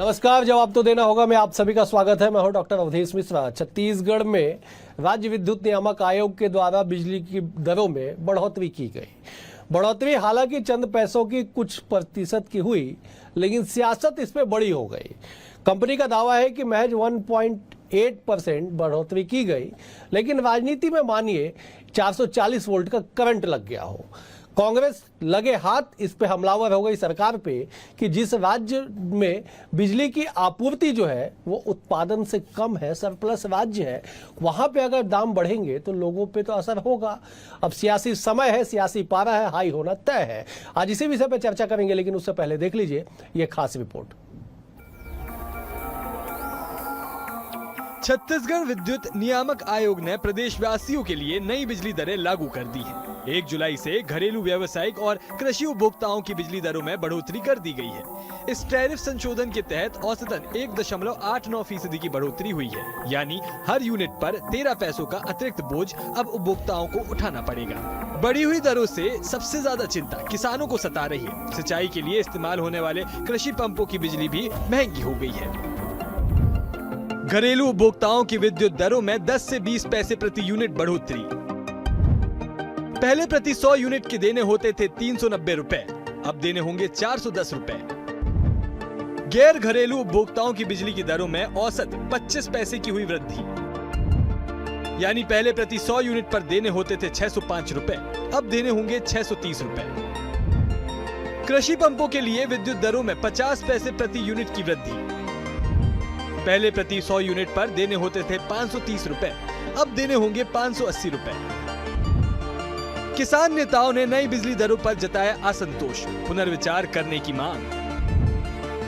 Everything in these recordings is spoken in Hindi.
नमस्कार, जवाब तो देना होगा। मैं आप सभी का स्वागत है। मैं हूं डॉक्टर अवधेश मिश्रा। छत्तीसगढ़ में राज्य विद्युत नियामक आयोग के द्वारा बिजली की दरों में बढ़ोतरी की गई। बढ़ोतरी हालांकि चंद पैसों की कुछ प्रतिशत की हुई, लेकिन सियासत इसमें बड़ी हो गई। कंपनी का दावा है कि महज 1.8% बढ़ोतरी की गई, लेकिन राजनीति में मानिए 440 वोल्ट का करंट लग गया हो। कांग्रेस लगे हाथ इस पे हमलावर हो गई सरकार पे कि जिस राज्य में बिजली की आपूर्ति जो है वो उत्पादन से कम है, सरप्लस राज्य है, वहां पे अगर दाम बढ़ेंगे तो लोगों पे तो असर होगा। अब सियासी समय है, सियासी पारा है, हाई होना तय है। आज इसी विषय पे चर्चा करेंगे, लेकिन उससे पहले देख लीजिए ये खास रिपोर्ट। छत्तीसगढ़ विद्युत नियामक आयोग ने प्रदेशवासियों के लिए नई बिजली दरें लागू कर दी हैं। 1 जुलाई से घरेलू, व्यावसायिक और कृषि उपभोक्ताओं की बिजली दरों में बढ़ोतरी कर दी गई है। इस टैरिफ संशोधन के तहत औसतन 1.89% की बढ़ोतरी हुई है, यानी हर यूनिट पर 13 पैसों का अतिरिक्त बोझ अब उपभोक्ताओं को उठाना पड़ेगा। बढ़ी हुई दरों से सबसे ज्यादा चिंता किसानों को सता रही है। सिंचाई के लिए इस्तेमाल होने वाले कृषि पंपों की बिजली भी महंगी हो गई है। घरेलू उपभोक्ताओं की विद्युत दरों में 10 से 20 पैसे प्रति यूनिट बढ़ोतरी। पहले प्रति 100 यूनिट के देने होते थे 390 रुपए, अब देने होंगे 410 रुपए। गैर घरेलू उपभोक्ताओं की बिजली की दरों में औसत 25 पैसे की हुई वृद्धि, यानी पहले प्रति 100 यूनिट पर देने होते थे 605 रुपए, अब देने होंगे 630 रुपए। कृषि पंपों के लिए विद्युत दरों में 50 पैसे प्रति यूनिट की वृद्धि, पहले प्रति 100 यूनिट पर देने होते थे 530 रुपए, अब देने होंगे 580 रुपए। किसान नेताओं ने नई बिजली दरों पर जताया असंतोष, पुनर्विचार करने की मांग।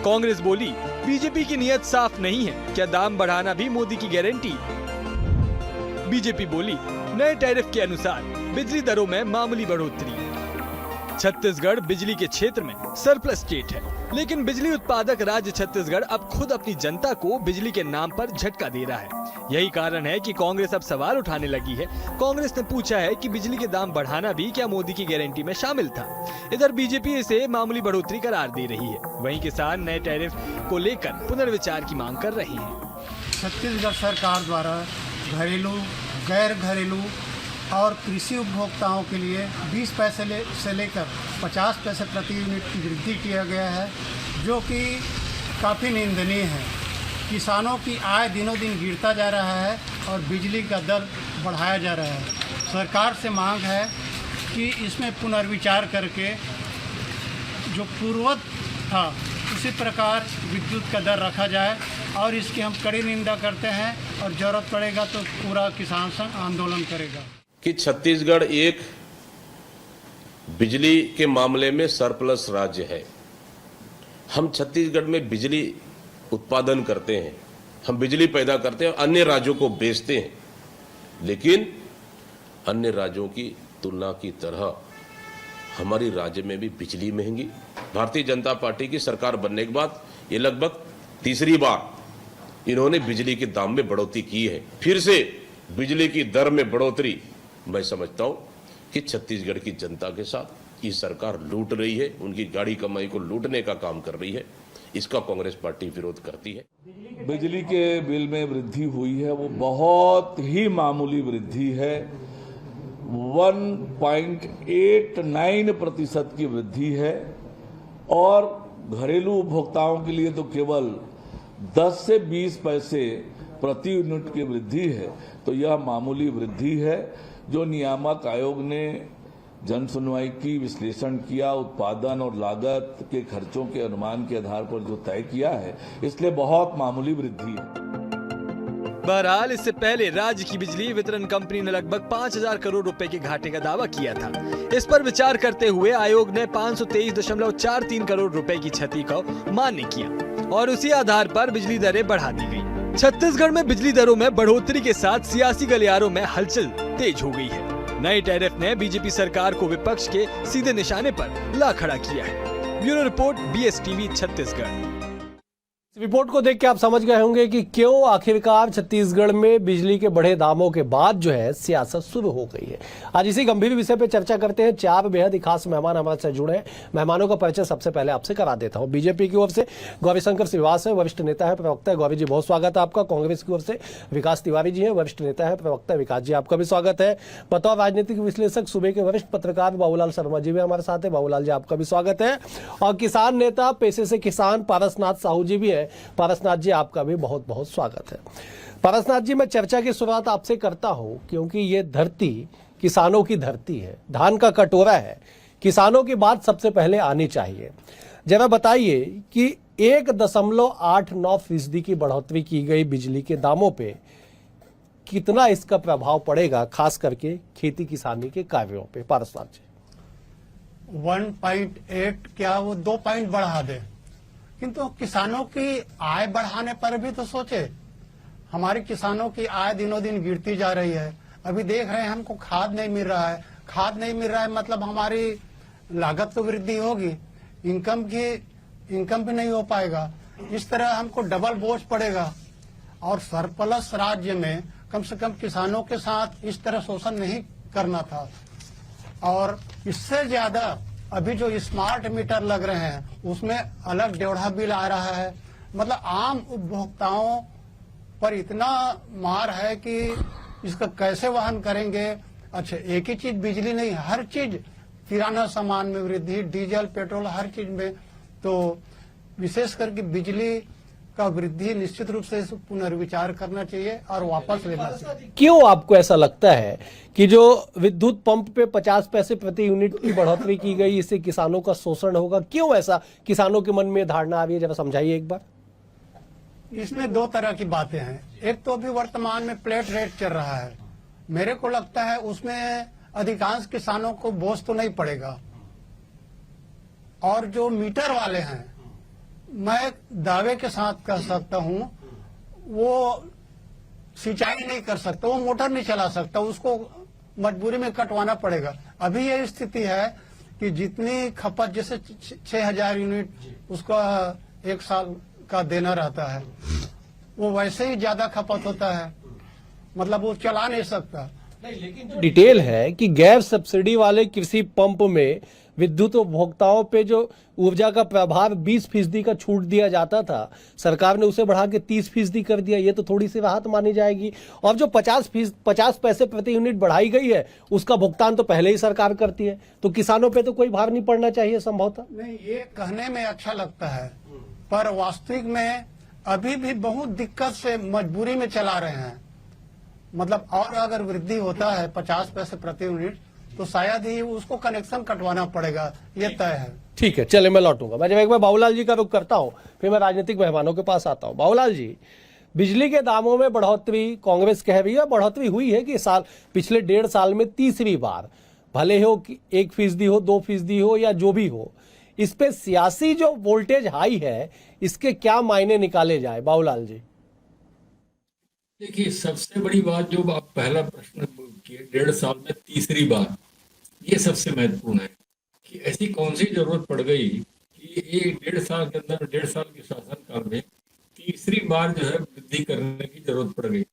कांग्रेस बोली, बीजेपी की नीयत साफ नहीं है, क्या दाम बढ़ाना भी मोदी की गारंटी? बीजेपी बोली, नए टैरिफ के अनुसार बिजली दरों में मामूली बढ़ोतरी। छत्तीसगढ़ बिजली के क्षेत्र में सरप्लस स्टेट है, लेकिन बिजली उत्पादक राज्य छत्तीसगढ़ अब खुद अपनी जनता को बिजली के नाम पर झटका दे रहा है। यही कारण है कि कांग्रेस अब सवाल उठाने लगी है। कांग्रेस ने पूछा है कि बिजली के दाम बढ़ाना भी क्या मोदी की गारंटी में शामिल था? इधर बीजेपी इसे मामूली बढ़ोतरी करार दे रही है। वहीं किसान नए टैरिफ को लेकर पुनर्विचार की मांग कर रहे हैं। छत्तीसगढ़ सरकार द्वारा घरेलू, गैर घरेलू और कृषि उपभोक्ताओं के लिए 20 पैसे से लेकर 50 पैसे प्रति यूनिट की वृद्धि किया गया है, जो कि काफ़ी निंदनीय है। किसानों की आय दिनों दिन गिरता जा रहा है और बिजली का दर बढ़ाया जा रहा है। सरकार से मांग है कि इसमें पुनर्विचार करके जो पूर्ववत था उसी प्रकार विद्युत का दर रखा जाए, और इसकी हम कड़ी निंदा करते हैं और ज़रूरत पड़ेगा तो पूरा किसान संघ आंदोलन करेगा। कि छत्तीसगढ़ एक बिजली के मामले में सरप्लस राज्य है। हम छत्तीसगढ़ में बिजली उत्पादन करते हैं, हम बिजली पैदा करते हैं, अन्य राज्यों को बेचते हैं, लेकिन अन्य राज्यों की तुलना की तरह हमारी राज्य में भी बिजली महंगी। भारतीय जनता पार्टी की सरकार बनने के बाद ये लगभग तीसरी बार इन्होंने बिजली के दाम में बढ़ोतरी की है। फिर से बिजली की दर में बढ़ोतरी, मैं समझता हूं कि छत्तीसगढ़ की जनता के साथ ये सरकार लूट रही है, उनकी गाड़ी कमाई को लूटने का काम कर रही है। इसका कांग्रेस पार्टी विरोध करती है। बिजली के बिल में वृद्धि हुई है, वो बहुत ही मामूली वृद्धि है। 1.89% की वृद्धि है, और घरेलू उपभोक्ताओं के लिए तो केवल 10 से 20 पैसे प्रति यूनिट की वृद्धि है। तो यह मामूली वृद्धि है, जो नियामक आयोग ने जन सुनवाई की, विश्लेषण किया, उत्पादन और लागत के खर्चों के अनुमान के आधार पर जो तय किया है, इसलिए बहुत मामूली वृद्धि है। बहरहाल इससे पहले राज्य की बिजली वितरण कंपनी ने लगभग 5000 करोड़ रुपए के घाटे का दावा किया था। इस पर विचार करते हुए आयोग ने 523.43 करोड़ रुपए की क्षति को मान्य किया, और उसी आधार पर बिजली दरें बढ़ा दी गई। छत्तीसगढ़ में बिजली दरों में बढ़ोतरी के साथ सियासी गलियारों में हलचल तेज हो गई है। नए टैरिफ ने बीजेपी सरकार को विपक्ष के सीधे निशाने पर ला खड़ा किया है। Bureau report, BSTV Chhattisgarh. इस रिपोर्ट को देख के आप समझ गए होंगे कि क्यों आखिरकार छत्तीसगढ़ में बिजली के बढ़े दामों के बाद जो है सियासत शुरू हो गई है। आज इसी गंभीर विषय पे चर्चा करते हैं। 4 बेहद ही खास मेहमान हमारे साथ जुड़े हैं। मेहमानों का परिचय सबसे पहले आपसे करा देता हूं। बीजेपी की ओर से गौरीशंकर श्रीवास है, वरिष्ठ नेता है, प्रवक्ता है। गौरी जी बहुत स्वागत है आपका। कांग्रेस की ओर से विकास तिवारी जी है, वरिष्ठ नेता है, प्रवक्ता है। विकास जी आपका भी स्वागत है। बतौर राजनीतिक विश्लेषक सूबे के वरिष्ठ पत्रकार बाबूलाल शर्मा जी भी हमारे साथ है। बाबूलाल जी आपका भी स्वागत है। और किसान नेता, पेशे से किसान, पारसनाथ साहू जी भी है। पारसनाथ जी आपका भी बहुत बहुत स्वागत है। पारसनाथ जी, मैं चर्चा की शुरुआत आपसे करता हूं क्योंकि ये धरती किसानों की धरती है, धान का कटोरा है। किसानों की बात सबसे पहले आनी चाहिए। जरा बताइए कि 1.89% की बढ़ोतरी की गई बिजली के दामों पे कितना इसका प्रभाव पड़ेगा, खास करके खेती किसानी के कार्यों पे। पारसनाथ जी, 1.8 क्या वो 2 पॉइंट बढ़ा दे, किंतु किसानों की आय बढ़ाने पर भी तो सोचे। हमारे किसानों की आय दिनों दिन गिरती जा रही है। अभी देख रहे हैं हमको खाद नहीं मिल रहा है। खाद नहीं मिल रहा है मतलब हमारी लागत तो वृद्धि होगी, इनकम भी नहीं हो पाएगा। इस तरह हमको डबल बोझ पड़ेगा। और सरप्लस राज्य में कम से कम किसानों के साथ इस तरह शोषण नहीं करना था। और इससे ज्यादा अभी जो स्मार्ट मीटर लग रहे हैं उसमें अलग 1.5 बिल आ रहा है। मतलब आम उपभोक्ताओं पर इतना मार है कि इसका कैसे वहन करेंगे। अच्छा, एक ही चीज बिजली नहीं, हर चीज, किराना सामान में वृद्धि, डीजल, पेट्रोल, हर चीज में। तो विशेष करके बिजली का वृद्धि निश्चित रूप से पुनर्विचार करना चाहिए और वापस लेना चाहिए। क्यों आपको ऐसा लगता है कि जो विद्युत पंप पे 50 पैसे प्रति यूनिट की बढ़ोतरी की गई, इससे किसानों का शोषण होगा? क्यों ऐसा किसानों के मन में धारणा आ रही है, जरा समझाइए एक बार। इसमें 2 तरह की बातें हैं। एक तो अभी वर्तमान में प्लेट रेट चल रहा है, मेरे को लगता है उसमें अधिकांश किसानों को बोझ तो नहीं पड़ेगा। और जो मीटर वाले हैं, मैं दावे के साथ कह सकता हूं, वो सिंचाई नहीं कर सकता, वो मोटर नहीं चला सकता, उसको मजबूरी में कटवाना पड़ेगा। अभी ये स्थिति है कि जितनी खपत, जैसे 6000 यूनिट उसका 1 साल का देना रहता है, वो वैसे ही ज्यादा खपत होता है, मतलब वो चला नहीं सकता। लेकिन डिटेल है कि गैर सब्सिडी वाले कृषि पंप में विद्युत उपभोक्ताओं पे जो ऊर्जा का प्रभाव 20% का छूट दिया जाता था, सरकार ने उसे बढ़ा के 30% कर दिया। ये तो थोड़ी सी राहत मानी जाएगी। और जो 50 पैसे प्रति यूनिट बढ़ाई गई है, उसका भुगतान तो पहले ही सरकार करती है, तो किसानों पे तो कोई भार नहीं पड़ना चाहिए संभवतः। नहीं, ये कहने में अच्छा लगता है, पर वास्तविक में अभी भी बहुत दिक्कत से मजबूरी में चला रहे हैं। मतलब और अगर वृद्धि होता है 50 पैसे प्रति यूनिट, तो शायद ही उसको कनेक्शन कटवाना पड़ेगा, ये तय है। ठीक है, चले मैं लौटूंगा। मैं जब एक बार बाबूलाल जी का रुख करता हूं, फिर मैं राजनीतिक मेहमानों के पास आता हूं। बाबूलाल जी, बिजली के दामों में बढ़ोतरी कांग्रेस कह रही है, बढ़ोतरी हुई है कि साल पिछले 1.5 साल में तीसरी बार, भले हो कि 1% हो, 2% हो या जो भी हो, इस पे सियासी जो वोल्टेज हाई है, इसके क्या मायने निकाले जाए? बाबूलाल जी, देखिए, सबसे बड़ी बात जो आप पहला प्रश्न किए, 1.5 साल में तीसरी बार, ये सबसे महत्वपूर्ण है कि ऐसी कौन सी जरूरत पड़ गई कि ये 1.5 साल के अंदर, 1.5 साल के शासनकाल में तीसरी बार जो है वृद्धि करने की जरूरत पड़ गई।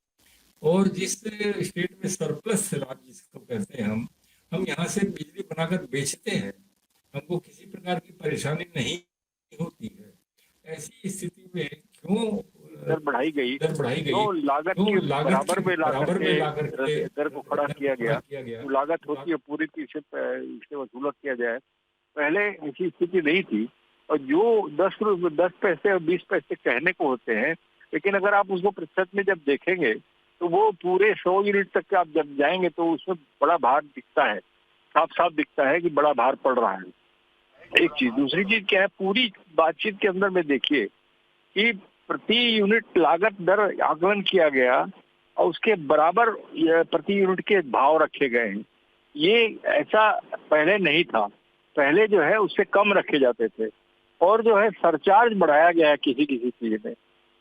और जिस स्टेट में सरप्लस राज्य जिसको कहते हैं हम यहाँ से बिजली बनाकर बेचते हैं, हमको किसी प्रकार की परेशानी नहीं होती है। ऐसी स्थिति में क्यों दर बढ़ाई गई तो लागत के बराबर में लाकर के दर को खड़ा किया गया। तो लागत होती है पूरी इससे वसूलत किया जाए, पहले ऐसी स्थिति नहीं थी। और जो 10 पैसे और 20 पैसे कहने को होते हैं, लेकिन अगर आप उसको प्रतिशत में जब देखेंगे तो वो पूरे 100 यूनिट तक आप जब जाएंगे तो उसमें बड़ा भार दिखता है, साफ साफ दिखता है कि बड़ा भार पड़ रहा है। एक चीज, दूसरी चीज क्या है, पूरी बातचीत के अंदर में देखिए कि प्रति यूनिट लागत दर आकलन किया गया और उसके बराबर प्रति यूनिट के भाव रखे गए हैं। ये ऐसा पहले नहीं था, पहले जो है उससे कम रखे जाते थे। और जो है सरचार्ज बढ़ाया गया है किसी चीज में,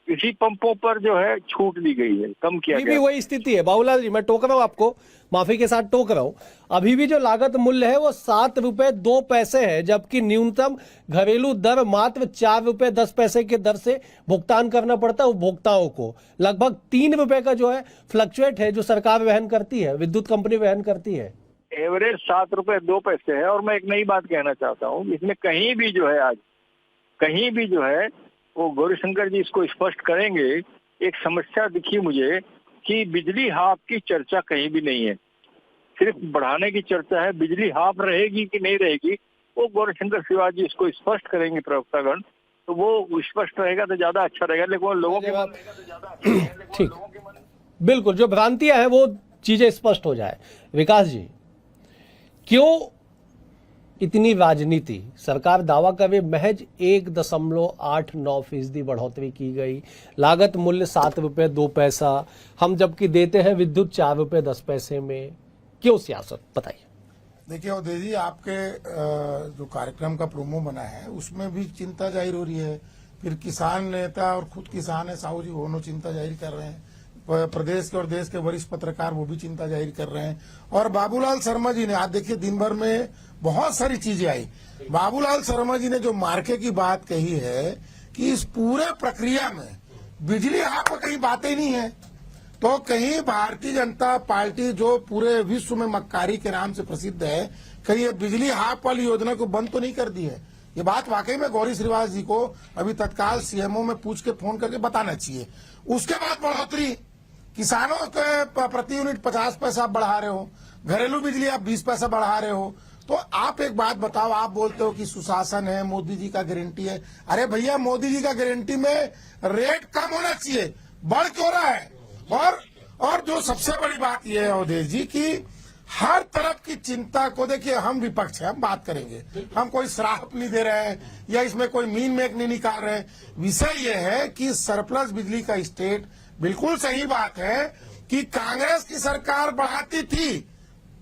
कृषि पंपों पर जो है छूट दी गई है, कम किया अभी गया भी वही स्थिति है बाबूलाल जी, मैं टोक रहा हूँ आपको, माफी के साथ टोक रहा हूं। अभी भी जो लागत मूल्य है वो 7 रुपए 2 पैसे है, जबकि न्यूनतम घरेलू दर मात्र 4 रुपए 10 पैसे के दर से भुगतान करना पड़ता है उपभोक्ताओं को। लगभग 3 रुपए का जो है फ्लक्चुएट है जो सरकार वहन करती है, विद्युत कंपनी वहन करती है। एवरेज 7 रुपए 2 पैसे है। और मैं एक नई बात कहना चाहता हूँ, इसमें कहीं भी जो है आज कहीं भी जो है वो गौरीशंकर जी इसको स्पष्ट करेंगे, एक समस्या दिखी मुझे कि बिजली हाफ की चर्चा कहीं भी नहीं है, सिर्फ बढ़ाने की चर्चा है। बिजली हाफ रहेगी कि नहीं रहेगी वो गौरीशंकर शिवा जी इसको स्पष्ट करेंगे प्रवक्तागण, तो वो स्पष्ट रहेगा तो ज्यादा अच्छा रहेगा। लेकिन वो लोगों के ठीक, बिल्कुल जो भ्रांतियां हैं वो चीजें स्पष्ट हो जाए। विकास जी, क्यों इतनी राजनीति? सरकार दावा करे महज 1.89% बढ़ोतरी की गई, लागत मूल्य 7 रुपए 2 पैसा, हम जबकि देते हैं विद्युत 4 रुपए 10 पैसे में। क्यों सियासत? बताइए। देखिए उदय जी, आपके जो कार्यक्रम का प्रोमो बना है उसमें भी चिंता जाहिर हो रही है। फिर किसान नेता और खुद किसान है साहू जी, दोनों चिंता जाहिर कर रहे हैं। प्रदेश के और देश के वरिष्ठ पत्रकार वो भी चिंता जाहिर कर रहे हैं। और बाबूलाल शर्मा जी ने आज देखिए दिन भर में बहुत सारी चीजें आई। बाबूलाल शर्मा जी ने जो मार्के की बात कही है कि इस पूरे प्रक्रिया में बिजली हाफ कहीं बातें ही नहीं है, तो कहीं भारतीय जनता पार्टी जो पूरे विश्व में मक्कारी के नाम से प्रसिद्ध है, कहीं ये बिजली हाफ वाली योजना को बंद तो नहीं कर दी है। ये बात वाकई में गौरी श्रीवास जी को अभी तत्काल सीएमओ में पूछ के फोन करके बताना चाहिए। उसके बाद बढ़ोतरी, किसानों के प्रति यूनिट 50 पैसा आप बढ़ा रहे हो, घरेलू बिजली आप 20 पैसा बढ़ा रहे हो। तो आप एक बात बताओ, आप बोलते हो कि सुशासन है, मोदी जी का गारंटी है। अरे भैया, मोदी जी का गारंटी में रेट कम होना चाहिए, बढ़ क्यों रहा है? और जो सबसे बड़ी बात यह है अवधेश जी की हर तरफ की चिंता को देखिए, हम विपक्ष है, हम बात करेंगे, हम कोई श्राप नहीं दे रहे हैं या इसमें कोई मीन मेक नहीं निकाल रहे हैं। विषय यह है कि सरप्लस बिजली का स्टेट, बिल्कुल सही बात है कि कांग्रेस की सरकार बढ़ाती थी,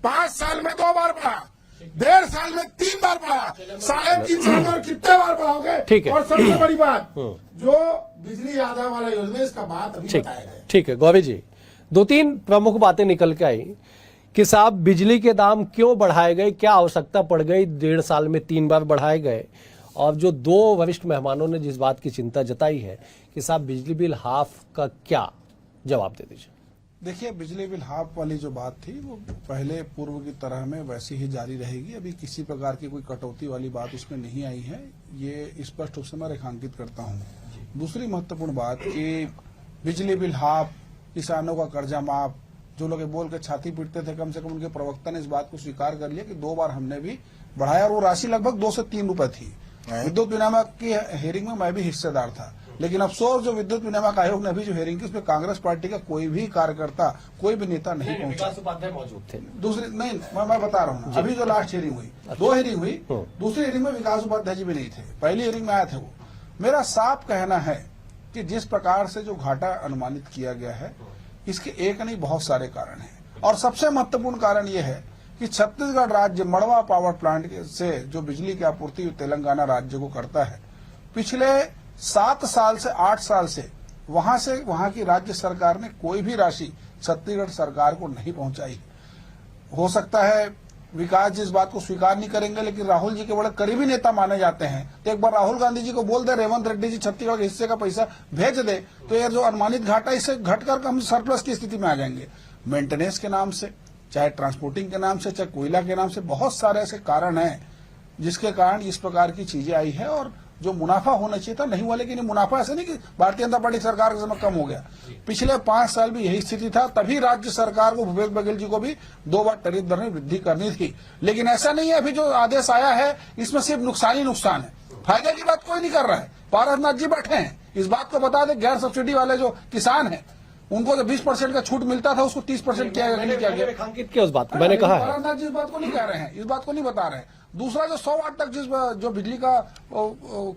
5 साल में 2 बार बढ़ा, 1.5 साल में 3 बार बढ़ा, 3.5 साल में कितने बार बढ़ाओगे? ठीक है। और सबसे बड़ी बात जो बिजली आधार वाला योजना, इसका बात अभी बताया गया। ठीक है गौरी जी, 2-3 प्रमुख बातें निकल के आई कि साहब बिजली के दाम क्यों बढ़ाए गए, क्या आवश्यकता पड़ गई, 1.5 साल में 3 बार बढ़ाए गए। और जो 2 वरिष्ठ मेहमानों ने जिस बात की चिंता जताई है कि साहब बिजली बिल हाफ का क्या जवाब दे दीजिए। देखिए, बिजली बिल हाफ वाली जो बात थी वो पहले पूर्व की तरह में वैसी ही जारी रहेगी। अभी किसी प्रकार की कोई कटौती वाली बात उसमें नहीं आई है, ये स्पष्ट रूप से मैं रेखांकित करता हूँ। दूसरी महत्वपूर्ण बात कि बिजली बिल हाफ, किसानों का कर्जा माफ, जो लोग बोल के छाती पीटते थे, कम से कम उनके प्रवक्ता ने इस बात को स्वीकार कर लिया कि 2 बार हमने भी बढ़ाया और वो राशि लगभग 2 से 3 रुपए थी। विद्युत विनियामक की हेयरिंग में मैं भी हिस्सेदार था, लेकिन अफसोस जो विद्युत विनियामक आयोग ने अभी जो हेयरिंग की उसमें कांग्रेस पार्टी का कोई भी कार्यकर्ता, कोई भी नेता नहीं पहुंचा। विकास उपाध्याय मौजूद थे। दूसरी नहीं, मैं बता रहा हूँ, अभी जो लास्ट हेयरिंग हुई, 2 हेयरिंग हुई, दूसरी हेयरिंग में विकास उपाध्याय जी भी नहीं थे, पहली हेयरिंग में आए थे वो। मेरा साफ कहना है कि जिस प्रकार से जो घाटा अनुमानित किया गया है, इसके एक नहीं बहुत सारे कारण हैं। और सबसे महत्वपूर्ण कारण यह है कि छत्तीसगढ़ राज्य मड़वा पावर प्लांट से जो बिजली की आपूर्ति तेलंगाना राज्य को करता है, पिछले 7 साल से 8 साल से वहां की राज्य सरकार ने कोई भी राशि छत्तीसगढ़ सरकार को नहीं पहुंचाई। हो सकता है विकास जी इस बात को स्वीकार नहीं करेंगे, लेकिन राहुल जी के बड़े करीबी नेता माने जाते हैं, तो एक बार राहुल गांधी जी को बोल दे रेवंत रेड्डी जी छत्तीसगढ़ के हिस्से का पैसा भेज दे, तो ये जो अनुमानित घाटा इससे घटकर हम सरप्लस की स्थिति में आ जाएंगे। मेंटेनेंस के नाम से, चाहे ट्रांसपोर्टिंग के नाम से, चाहे कोयला के नाम से, बहुत सारे ऐसे कारण हैं जिसके कारण इस प्रकार की चीजें आई है। और जो मुनाफा होना चाहिए था नहीं हुआ, लेकिन मुनाफा ऐसे नहीं कि भारतीय जनता पार्टी सरकार के समय कम हो गया, पिछले 5 साल भी यही स्थिति था। तभी राज्य सरकार को, भूपेश बघेल जी को भी 2 बार टैरिफ दर में वृद्धि करनी थी, लेकिन ऐसा नहीं है। अभी जो आदेश आया है इसमें सिर्फ नुकसान ही नुकसान है, फायदे की बात कोई नहीं कर रहा है। पारसनाथ जी बैठे हैं, इस बात को बता दें, गैर सब्सिडी वाले जो किसान हैं उनको जो 20% का छूट मिलता था उसको 30% किया गया। रेखांकित किया उस बात को, मैंने कहा है। पारसनाथ जी इस बात को नहीं कह रहे हैं, इस बात को नहीं बता रहे हैं। दूसरा जो 100 वाट तक जो बिजली का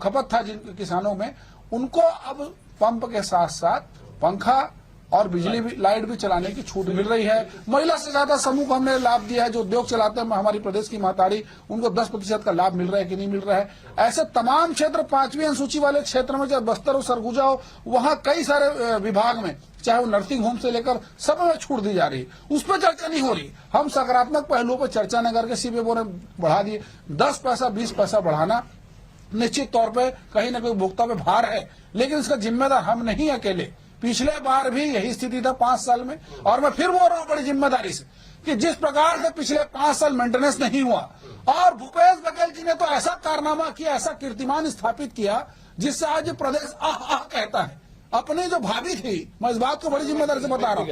खपत था जिन किसानों में, उनको अब पंप के साथ साथ पंखा और बिजली भी लाइट भी चलाने की छूट मिल रही है। महिला से ज्यादा समूह को हमने लाभ दिया है। जो उद्योग चलाते हैं हमारी प्रदेश की महतारी, उनको 10% का लाभ मिल रहा है कि नहीं मिल रहा है। ऐसे तमाम क्षेत्र 5वीं अनुसूची वाले क्षेत्र में, चाहे बस्तर हो, सरगुजा हो, वहां कई सारे विभाग में, चाहे वो नर्सिंग होम से लेकर सब में छूट दी जा रही है। उस पर चर्चा नहीं हो रही। हम सकारात्मक पहलुओं पर चर्चा न करके सीबीओ ने बढ़ा दिए। 10 पैसा 20 पैसा बढ़ाना निश्चित तौर पे कहीं ना कहीं उपभोक्ता पे भार है, लेकिन इसका जिम्मेदार हम नहीं अकेले। पिछले बार भी यही स्थिति था 5 साल में, और मैं फिर बोल रहा हूं बड़ी जिम्मेदारी से कि जिस प्रकार से पिछले 5 साल मेंटेनेंस नहीं हुआ, और भूपेश बघेल जी ने तो ऐसा कारनामा किया, ऐसा कीर्तिमान स्थापित किया, जिससे आज प्रदेश आह आह कहता है। अपनी जो भाभी थी, मैं इस बात को बड़ी जिम्मेदारी से बता रहा हूँ,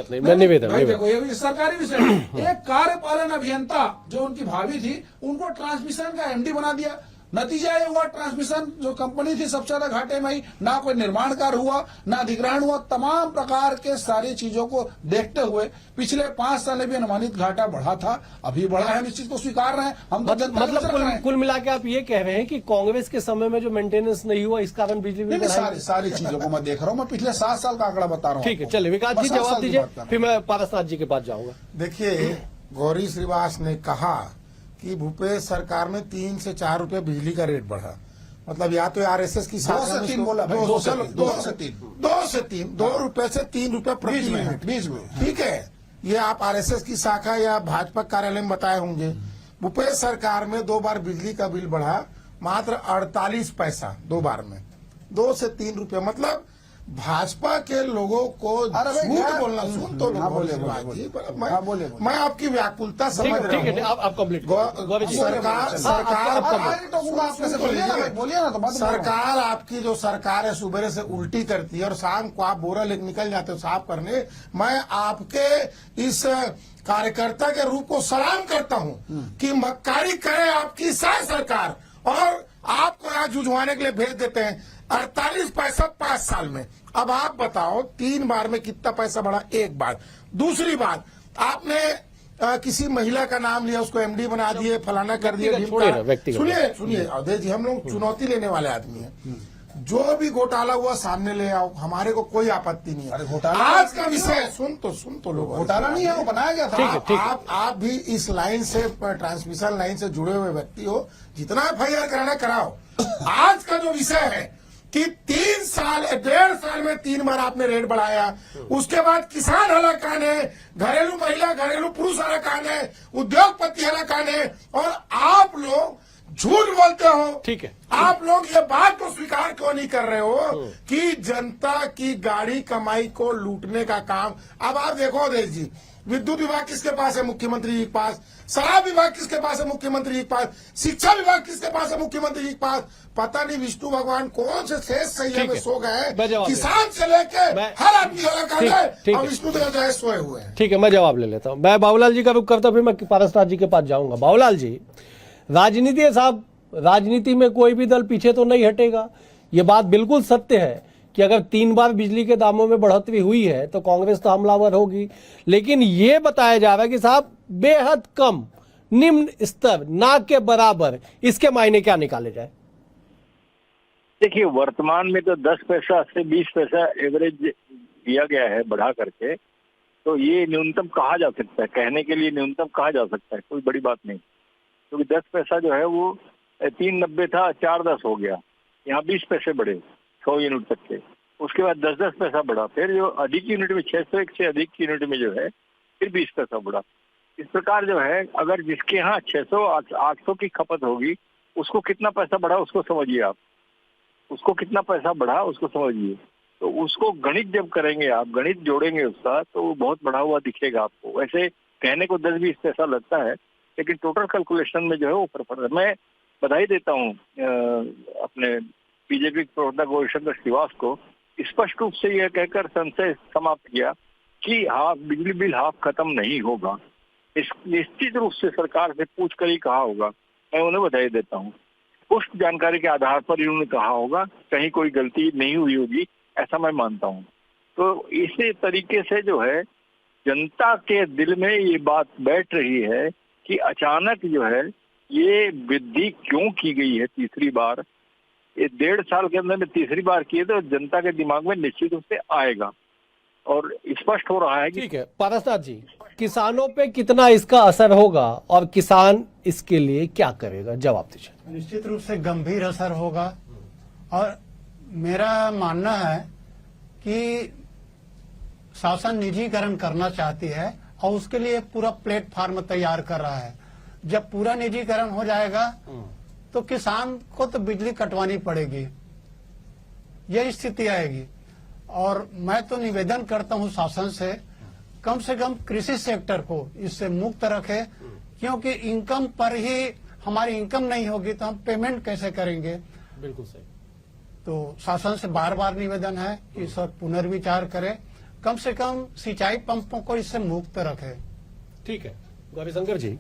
भाई देखो ये भी सरकारी विषय है। एक कार्यपालन अभियंता जो उनकी भाभी थी, उनको ट्रांसमिशन का एमडी बना दिया। नतीजा ये हुआ, ट्रांसमिशन जो कंपनी थी सबसे ज्यादा घाटे में ही, ना कोई निर्माण कार्य हुआ, ना अधिग्रहण हुआ। तमाम प्रकार के सारी चीजों को देखते हुए पिछले 5 साल में भी अनुमानित घाटा बढ़ा था, अभी बढ़ा है, निश्चित को स्वीकार रहे हैं हम। मतलब कुल मिला के आप ये कह रहे हैं कि कांग्रेस के समय में जो मेंटेनेंस नहीं हुआ, इस कारण बिजली बिल सारी चीजों को मैं देख रहा हूँ। मैं पिछले 7 साल का आंकड़ा बता रहा हूँ। ठीक है, चलिए विकास जी जवाब दीजिए, फिर मैं पारसनाथ जी के पास जाऊंगा। देखिए, गौरी श्रीवास ने कहा कि भूपेश सरकार में 3 से 4 रुपए बिजली का रेट बढ़ा। मतलब या तो आरएसएस की 2 से 3 बोला, 2 से 3 2 रुपए से 3 रुपए प्रति यूनिट, बीच में। ठीक है, ये आप आरएसएस की शाखा या भाजपा कार्यालय में बताए होंगे। भूपेश सरकार में 2 बार बिजली का बिल बढ़ा, मात्र 48 पैसा 2 बार में, 2 से 3 रुपए। मतलब भाजपा के लोगों को झूठ बोलना, सुन तो मैं आपकी व्याकुलता समझ रहा हूँ। सरकार आपकी जो सरकार है सुबह से उल्टी करती है और शाम को आप बोरा लेकर निकल जाते हो साफ करने। मैं आपके इस कार्यकर्ता के रूप को सलाम करता हूँ कि मक्कारी करे आपकी सरकार, और आपको यहाँ जुझवाने के लिए भेज देते हैं। 48 पैसा 5 साल में। अब आप बताओ 3 बार में कितना पैसा बढ़ा? 1 बार। दूसरी बात, आपने किसी महिला का नाम लिया, उसको एमडी बना दिए, फलाना कर दिए। सुनिए अवधेश जी, हम लोग चुनौती लेने वाले आदमी हैं। जो भी घोटाला हुआ सामने ले आओ, हमारे को कोई आपत्ति नहीं है। घोटाला आज का विषय सुन तो लोग, घोटाला नहीं है, वो बनाया गया था। आप भी इस लाइन से, ट्रांसमिशन लाइन से जुड़े हुए व्यक्ति हो, जितना एफआईआर कराना कराओ। आज का जो विषय है कि 1.5 साल में 3 बार आपने रेट बढ़ाया, उसके बाद किसान हलाकान है, घरेलू महिला घरेलू पुरुष हलाकान है, उद्योगपति हलाकान है, और आप लोग झूठ बोलते हो। ठीक है, आप लोग ये बात को स्वीकार क्यों नहीं कर रहे हो कि जनता की गाड़ी कमाई को लूटने का काम। अब आप देखो देश जी, विद्युत विभाग किसके पास है? मुख्यमंत्री जी के पास। शराब विभाग किसके पास है? मुख्यमंत्री जी के पास। शिक्षा विभाग किसके पास है? मुख्यमंत्री जी के पास। पता नहीं विष्णु भगवान कौन से शेष सैया में सो गए, किसान से लेके हर आदमी और विष्णु देव जो है सोए हुए हैं। ठीक है, मैं जवाब ले लेता हूँ। मैं बाबूलाल जी का रुख करता, फिर मैं पारसनाथ जी के पास जाऊंगा। बाबूलाल जी, राजनीति है साहब, राजनीति में कोई भी दल पीछे तो नहीं हटेगा। ये बात बिल्कुल सत्य है कि अगर 3 बार बिजली के दामों में बढ़ोतरी हुई है तो कांग्रेस तो हमलावर होगी, लेकिन ये बताया जा रहा है कि साहब बेहद कम, निम्न स्तर, ना के बराबर, इसके मायने क्या निकाले जाए? देखिए, वर्तमान में तो 10 पैसा से 20 पैसा एवरेज दिया गया है बढ़ा करके, तो ये न्यूनतम कहा जा सकता है, कहने के लिए न्यूनतम कहा जा सकता है, कोई बड़ी बात नहीं। क्योंकि 10 पैसा जो है वो 3.90 था, 4.10 हो गया। यहाँ 20 पैसे बढ़े 100 यूनिट तक के, उसके बाद 10-10 पैसा बढ़ा, फिर जो अधिक यूनिट में 601 से अधिक यूनिट में जो है फिर 20 पैसा बढ़ा। इस प्रकार जो है, अगर जिसके यहाँ 600-800 की खपत होगी, उसको कितना पैसा बढ़ा उसको समझिए आप, उसको कितना पैसा बढ़ा उसको समझिए। तो उसको गणित जब करेंगे आप, गणित जोड़ेंगे उसका, तो वो बहुत बढ़ा हुआ दिखेगा आपको। वैसे कहने को 10-20 पैसा लगता है, लेकिन टोटल कैलकुलेशन में जो है वो फर्क। मैं बधाई देता हूँ अपने बीजेपी के प्रवक्ता गौरीशंकर श्रीवास को, स्पष्ट रूप से यह कहकर संशय समाप्त किया कि बिजली बिल हाफ खत्म नहीं होगा। इस निश्चित रूप से सरकार से पूछ कर ही कहा होगा। मैं उन्हें बधाई देता हूँ। पुष्ट जानकारी के आधार पर इन्होंने कहा होगा, कहीं कोई गलती नहीं हुई होगी, ऐसा मैं मानता हूँ। तो इसी तरीके से जो है जनता के दिल में ये बात बैठ रही है कि अचानक जो है ये वृद्धि क्यों की गई है तीसरी बार। ये 1.5 साल के अंदर में तीसरी बार किए तो जनता के दिमाग में निश्चित रूप से आएगा। और स्पष्ट हो रहा है कि ठीक है पारसनाथ जी, किसानों पे कितना इसका असर होगा और किसान इसके लिए क्या करेगा, जवाब दीजिए। निश्चित रूप से गंभीर असर होगा और मेरा मानना है कि शासन निजीकरण करना चाहती है और उसके लिए पूरा प्लेटफॉर्म तैयार कर रहा है। जब पूरा निजीकरण हो जाएगा तो किसान को तो बिजली कटवानी पड़ेगी, यही स्थिति आएगी। और मैं तो निवेदन करता हूं शासन से कम कृषि सेक्टर को इससे मुक्त रखे, क्योंकि इनकम पर ही हमारी इनकम नहीं होगी तो हम पेमेंट कैसे करेंगे। बिल्कुल सही। तो शासन से बार बार निवेदन है कि इस पर पुनर्विचार करे, कम से कम सिंचाई पंपों को इससे मुक्त रखे। ठीक है गौरीशंकर जी,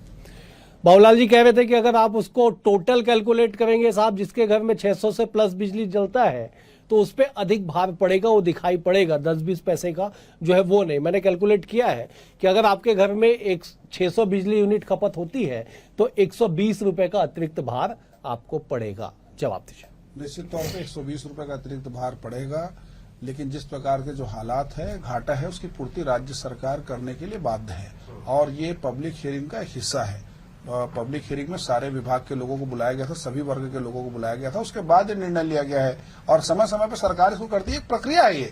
बाबूलाल जी कह रहे थे कि अगर आप उसको टोटल कैलकुलेट करेंगे साहब, जिसके घर में 600 से प्लस बिजली जलता है तो उस पर अधिक भार पड़ेगा, वो दिखाई पड़ेगा 10-20 पैसे का जो है वो नहीं। मैंने कैलकुलेट किया है कि अगर आपके घर में एक 600 बिजली यूनिट खपत होती है तो 120 रुपए का अतिरिक्त भार आपको पड़ेगा। जवाब दीजिए। निश्चित तौर पे 120 रुपए का अतिरिक्त भार पड़ेगा, लेकिन जिस प्रकार के जो हालात है, घाटा है, उसकी पूर्ति राज्य सरकार करने के लिए बाध्य है और ये पब्लिक हियरिंग का एक हिस्सा है। पब्लिक हियरिंग में सारे विभाग के लोगों को बुलाया गया था, सभी वर्ग के लोगों को बुलाया गया था, उसके बाद ये निर्णय लिया गया है और समय समय पर सरकार इसको करती है। एक प्रक्रिया है ये,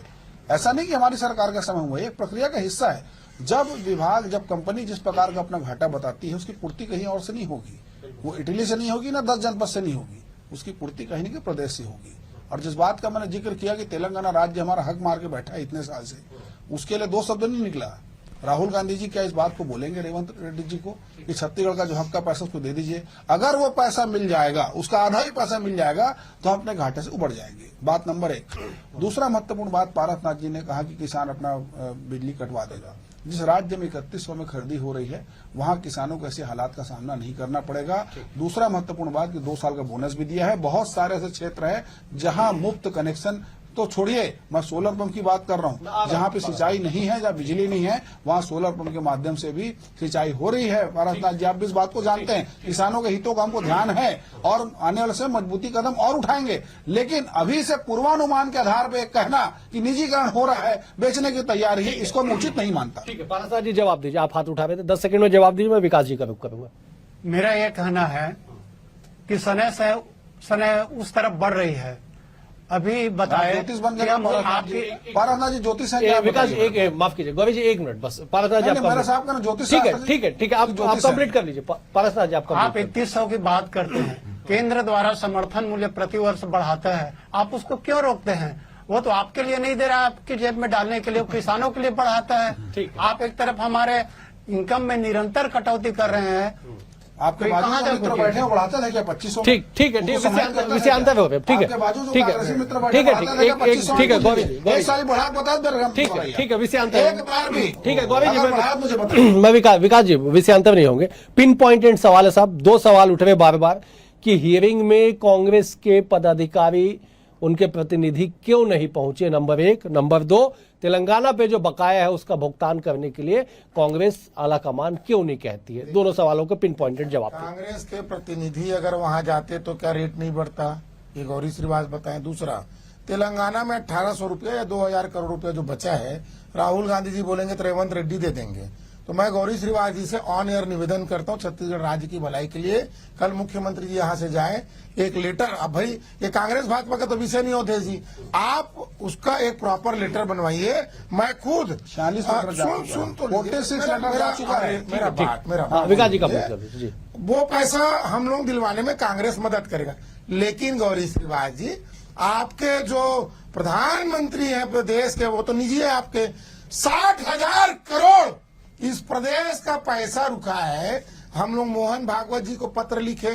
ऐसा नहीं कि हमारी सरकार का समय हुआ, एक प्रक्रिया का हिस्सा है। जब कंपनी जिस प्रकार का अपना घाटा बताती है, उसकी पूर्ति कहीं और से नहीं होगी, वो इटली से नहीं होगी ना 10 जनपद से नहीं होगी, उसकी पूर्ति कहीं नहीं प्रदेश से होगी। और जिस बात का मैंने जिक्र किया कि तेलंगाना राज्य हमारा हक मार के बैठा है इतने साल से, उसके लिए 2 शब्द नहीं निकला। राहुल गांधी जी क्या इस बात को बोलेंगे रेवंत रेड्डी जी को कि छत्तीसगढ़ का जो हक का पैसा उसको दे दीजिए, अगर वो पैसा मिल जाएगा, उसका आधा ही पैसा मिल जाएगा तो हम अपने घाटे से उबर जाएंगे। बात नंबर 1। दूसरा महत्वपूर्ण बात, पारसनाथ जी ने कहा कि किसान अपना बिजली कटवा देगा। जिस राज्य में 3100 में खरीदी हो रही है, वहां किसानों को ऐसे हालात का सामना नहीं करना पड़ेगा। दूसरा महत्वपूर्ण बात कि 2 साल का बोनस भी दिया है। बहुत सारे ऐसे क्षेत्र है जहां मुफ्त कनेक्शन, तो छोड़िए, मैं सोलर पंप की बात कर रहा हूं, जहां पे सिंचाई नहीं है, जहां बिजली नहीं है, वहां सोलर पंप के माध्यम से भी सिंचाई हो रही है। पारसनाथ जी आप भी इस बात को जानते हैं, किसानों के हितों का हमको ध्यान है और आने वाले समय मजबूती कदम और उठाएंगे। लेकिन अभी से पूर्वानुमान के आधार पर कहना कि निजीकरण हो रहा है, बेचने की तैयारी है, इसको मैं उचित नहीं मानता। ठीक है पारसनाथ जी जवाब दीजिए, आप हाथ उठा रहे थे, 10 सेकंड में जवाब दीजिए, मैं विकास जी का रुख करूंगा। मेरा ये कहना है कि समय से समय उस तरफ बढ़ रही है। अभी बताए ज्योतिष बन गया पारसनाथ जी, ज्योतिष है विकास एक माफ कीजिए गौरी जी, 1 मिनट बस। पारसनाथ जी मेरा साहब का ज्योतिष, ठीक है आप कंप्लीट कर लीजिए। पारसनाथ जी आप 3100 की बात करते हैं, केंद्र द्वारा समर्थन मूल्य प्रतिवर्ष बढ़ाता है, आप उसको क्यों रोकते हैं? वो तो आपके लिए नहीं दे रहा, आपकी जेब में डालने के लिए, किसानों के लिए बढ़ाता है। आप एक तरफ हमारे इनकम में निरंतर कटौती कर रहे हैं, आपके बाजू में मित्र बैठे हो बढ़ाते थे क्या 2500? ठीक है विषयांतर हो गए। ठीक है गौरी जी, ठीक है विषयांतर, ठीक है गौरी जी, मैं विकास जी विषयांतर नहीं होंगे। पिन पॉइंटेड सवाल है साहब, 2 सवाल उठ रहे बार बार कि हियरिंग में कांग्रेस के पदाधिकारी, उनके प्रतिनिधि क्यों नहीं पहुंचे, नंबर 1। नंबर 2, तेलंगाना पे जो बकाया है उसका भुगतान करने के लिए कांग्रेस आला कमान क्यों नहीं कहती है। दोनों सवालों के पिन पॉइंटेड जवाब। कांग्रेस के प्रतिनिधि अगर वहां जाते तो क्या रेट नहीं बढ़ता, ये गौरी श्रीवास बताएं। दूसरा, तेलंगाना में 1800 रुपया या 2000 करोड़ रुपया जो बचा है, राहुल गांधी जी बोलेंगे तो रेवंत रेड्डी दे देंगे। तो मैं गौरी श्रीवास जी से ऑन एयर निवेदन करता हूं, छत्तीसगढ़ राज्य की भलाई के लिए कल मुख्यमंत्री जी यहां से जाएं, एक लेटर, अब भाई ये कांग्रेस भाजपा का तो विषय नहीं होते जी, आप उसका एक प्रॉपर लेटर बनवाइए। मैं खुद 46 सुन तो विकास जी का वो पैसा हम लोग दिलवाने में कांग्रेस मदद करेगा। लेकिन गौरी श्रीवास जी, आपके जो प्रधानमंत्री है प्रदेश के, वो तो निजी है आपके, 60,000 करोड़ इस प्रदेश का पैसा रुका है। हम लोग मोहन भागवत जी को पत्र लिखे,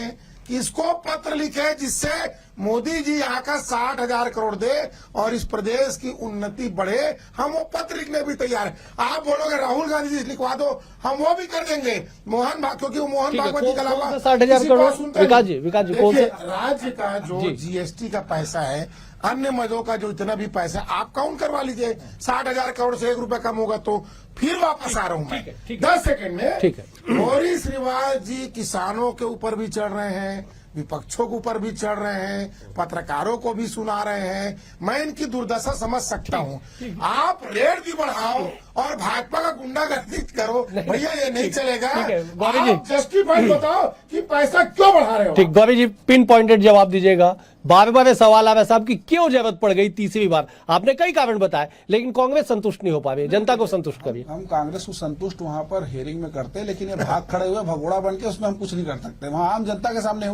किसको पत्र लिखे, जिससे मोदी जी यहाँ का 60,000 करोड़ दे और इस प्रदेश की उन्नति बढ़े, हम वो पत्र लिखने भी तैयार है। आप बोलोगे राहुल गांधी जी लिखवा दो, हम वो भी कर देंगे। क्योंकि वो मोहन भागवत जी के अलावा 60,000 करोड़। विकास जी राज्य का जो जीएसटी का पैसा है, अन्य मदों का जो इतना भी पैसा, आप काउंट करवा लीजिए। 60,000 करोड़ से 1 रुपया कम होगा तो फिर वापस आ रहा हूं मैं 10 सेकंड में। ठीक है गौरी श्रीवास जी किसानों के ऊपर भी चढ़ रहे हैं, विपक्षों के ऊपर भी चढ़ रहे हैं, पत्रकारों को भी सुना रहे हैं। मैं इनकी दुर्दशा समझ सकता हूँ। आप रेट भी बढ़ाओ और भाजपा का गुंडागर्दी करो, भैया ये नहीं चलेगा। आप जस्टिफाइड बताओ कि पैसा क्यों बढ़ा रहे हो। ठीक, गौरी जी पिन पॉइंटेड जवाब दीजिएगा। बार बार सवाल आ रहा है साहब कि क्यों जरूरत पड़ गई तीसरी बार। आपने कई कारण बताए, लेकिन कांग्रेस संतुष्ट नहीं हो पा रही है। जनता को संतुष्ट करिए। हम कांग्रेस को संतुष्ट वहां पर हियरिंग में करते हैं, लेकिन ये भाग खड़े हुए भगोड़ा बन के उसमें हम कुछ नहीं कर सकते। वहां आम जनता के सामने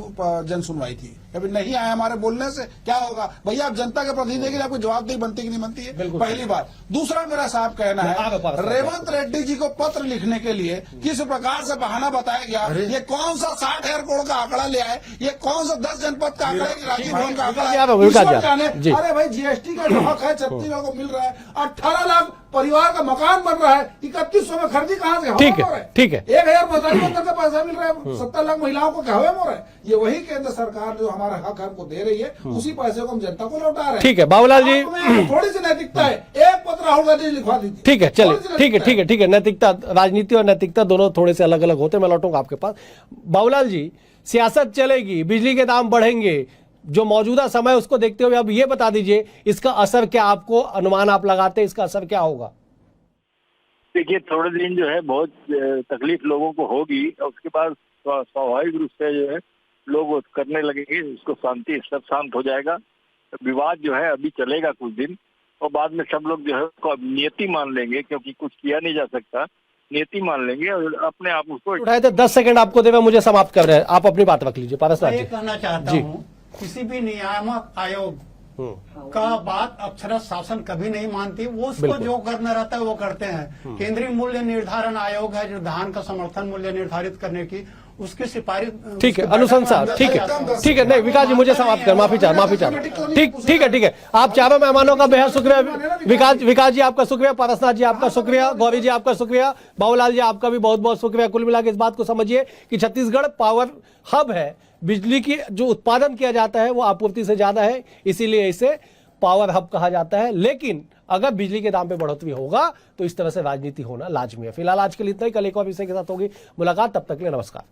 जन सुनवाई थी, अभी नहीं आए हमारे बोलने से क्या होगा। भैया आप जनता के प्रतिनिधि के लिए आपको जवाबदेही बनती कि नहीं बनती है, पहली बात। दूसरा मेरा साफ कहना है, रेवंत रेड्डी जी को पत्र लिखने के लिए किस प्रकार से बहाना बताया गया। ये कौन सा 60,000 करोड़ का आंकड़ा ले आए, ये कौन सा 10 जनपद का आंकड़ा है, राजीव भवन का आंकड़ा है। अरे भाई जीएसटी का जो हक है छत्तीसगढ़ को मिल रहा है। 18 लाख परिवार का मकान बन रहा है, 3100 में खर्ची कहां से? ठीक है, ठीक है। 1000 मकान बनकर का पैसा मिल रहा है, 70 लाख महिलाओं को क्या हुआ मोर है। ये वही केंद्र सरकार जो हमारा हक हमको दे रही है, उसी पैसे को हम जनता को लौटा रहे हैं। ठीक है बाबूलाल जी, थोड़ी सी नैतिकता है, एक पत्र राहुल गांधी लिखवा दीजिए। ठीक है, चलिए, ठीक है, ठीक है, ठीक है। नैतिकता, राजनीति और नैतिकता दोनों थोड़े से अलग अलग होते हैं। मैं लौटूंगा आपके पास। बाबूलाल जी, सियासत चलेगी, बिजली के दाम बढ़ेंगे, जो मौजूदा समय उसको देखते हुए अब ये बता दीजिए इसका असर क्या, आपको अनुमान आप लगाते हैं इसका असर क्या होगा? देखिए थोड़े दिन जो है बहुत तकलीफ लोगों को होगी, और उसके बाद स्वाभाविक रूप से जो है लोग करने लगेंगे, उसको शांति सब शांत हो जाएगा। विवाद जो है अभी चलेगा कुछ दिन, और बाद में सब लोग जो है उसको नियति मान लेंगे, क्योंकि कुछ किया नहीं जा सकता, नियति मान लेंगे और अपने आप उसको उठाए थे। 10 सेकंड आपको देवे, मुझे समाप्त कर रहे हैं, आप अपनी बात रख लीजिए। पारसनाथ जी, मैं कहना चाहता हूँ, किसी भी नियामक आयोग का बात अक्षरशः शासन कभी नहीं मानती। वो उसको जो करना रहता है वो करते हैं। केंद्रीय मूल्य निर्धारण आयोग है जो धान का समर्थन मूल्य निर्धारित करने की उसकी सिफारिश, ठीक है, अनुशंसा, ठीक है, ठीक है। नहीं विकास जी, मुझे समाप्त कर, माफी चाह। ठीक, ठीक है, ठीक है। आप चारों मेहमानों का बेहद शुक्रिया। विकास जी आपका शुक्रिया, पारसनाथ जी आपका शुक्रिया, गौरी जी आपका शुक्रिया, बाबूलाल जी आपका भी बहुत बहुत शुक्रिया। कुल मिलाकर इस बात को समझिए कि छत्तीसगढ़ पावर हब है। बिजली की जो उत्पादन किया जाता है वो आपूर्ति से ज्यादा है, इसीलिए इसे पावर हब कहा जाता है। लेकिन अगर बिजली के दाम पे बढ़ोतरी होगा तो इस तरह से राजनीति होना लाजमी है। फिलहाल आज के लिए इतना ही। कल एक और विषय के साथ होगी मुलाकात, तब तक के लिए नमस्कार।